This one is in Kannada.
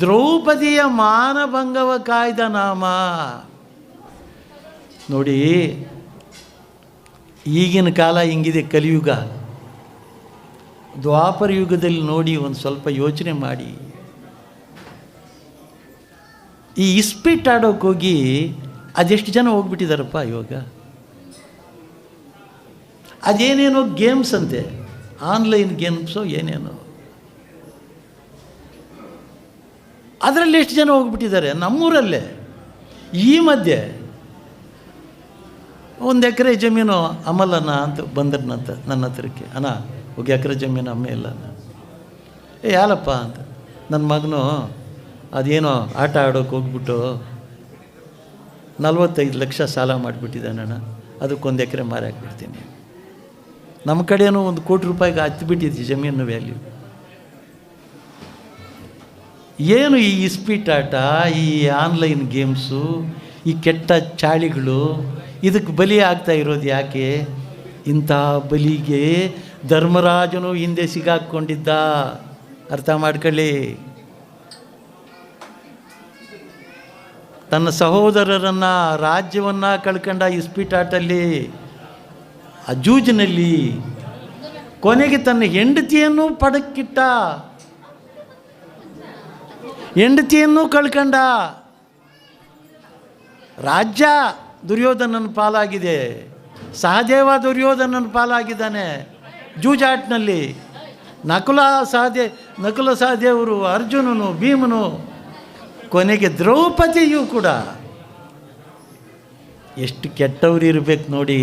ದ್ರೌಪದಿಯ ಮಾನಭಂಗವ ಕಾಯ್ದ ನಾಮ. ನೋಡಿ, ಈಗಿನ ಕಾಲ ಹಿಂಗಿದೆ, ಕಲಿಯುಗ. ದ್ವಾಪರ ಯುಗದಲ್ಲಿ ನೋಡಿ, ಒಂದು ಸ್ವಲ್ಪ ಯೋಚನೆ ಮಾಡಿ. ಈ ಇಸ್ಪೀಟ್ ಆಡೋಕೆ ಹೋಗಿ ಅದೆಷ್ಟು ಜನ ಹೋಗ್ಬಿಟ್ಟಿದ್ದಾರಪ್ಪ ಇವಾಗ. ಅದೇನೇನೋ ಗೇಮ್ಸ್ ಅಂತೆ, ಆನ್ಲೈನ್ ಗೇಮ್ಸು ಏನೇನೋ, ಅದರಲ್ಲಿ ಎಷ್ಟು ಜನ ಹೋಗ್ಬಿಟ್ಟಿದ್ದಾರೆ. ನಮ್ಮೂರಲ್ಲೇ ಈ ಮಧ್ಯೆ 1 ಎಕರೆ ಜಮೀನು ಅಮಲನ ಅಂತ ಬಂದ್ರನಂತ ನನ್ನ ಹತ್ರಕ್ಕೆ. ಅಣ್ಣ, 1 ಎಕರೆ ಜಮೀನು ಅಮ್ಮ ಇಲ್ಲ. ಯಾಲಪ್ಪ ಅಂತ. ನನ್ನ ಮಗನು ಅದೇನೋ ಆಟ ಆಡೋಕೆ ಹೋಗ್ಬಿಟ್ಟು 45 ಲಕ್ಷ ಸಾಲ ಮಾಡಿಬಿಟ್ಟಿದ್ದಾನಣ್ಣ, ಅದಕ್ಕೆ 1 ಎಕರೆ ಮಾರಿ ಹಾಕ್ಬಿಡ್ತೀನಿ. ನಮ್ಮ ಕಡೆಯೂ 1 ಕೋಟಿ ರೂಪಾಯಿಗೆ ಹತ್ತಿಬಿಟ್ಟಿದ್ದೆ ಜಮೀನು ವ್ಯಾಲ್ಯೂ. ಏನು ಈ ಇಸ್ಪೀಟ್ ಆಟ, ಈ ಆನ್ಲೈನ್ ಗೇಮ್ಸು, ಈ ಕೆಟ್ಟ ಚಾಳಿಗಳು, ಇದಕ್ಕೆ ಬಲಿ ಆಗ್ತಾ ಇರೋದು ಯಾಕೆ? ಇಂಥ ಬಲಿಗೆ ಧರ್ಮರಾಜನು ಹಿಂದೆ ಸಿಗಾಕ್ಕೊಂಡಿದ್ದ. ಅರ್ಥ ಮಾಡ್ಕೊಳ್ಳಿ. ತನ್ನ ಸಹೋದರರನ್ನು, ರಾಜ್ಯವನ್ನು ಕಳ್ಕೊಂಡ ಇಸ್ಪೀಟ್ ಆಟಲ್ಲಿ, ಆ ಜೂಜಿನಲ್ಲಿ ಕೊನೆಗೆ ತನ್ನ ಹೆಂಡತಿಯನ್ನು ಪಡಕ್ಕಿಟ್ಟ, ಹೆಂಡತಿಯನ್ನು ಕಳ್ಕಂಡ. ರಾಜ್ಯ ದುರ್ಯೋಧನನ ಪಾಲಾಗಿದೆ, ಸಹದೇವ ದುರ್ಯೋಧನನ ಪಾಲಾಗಿದ್ದಾನೆ ಜೂಜಾಟ್ನಲ್ಲಿ. ನಕುಲ ಸಹದೇವರು, ಅರ್ಜುನನು, ಭೀಮನು, ಕೊನೆಗೆ ದ್ರೌಪದಿಯೂ ಕೂಡ. ಎಷ್ಟು ಕೆಟ್ಟವರು ಇರಬೇಕು ನೋಡಿ.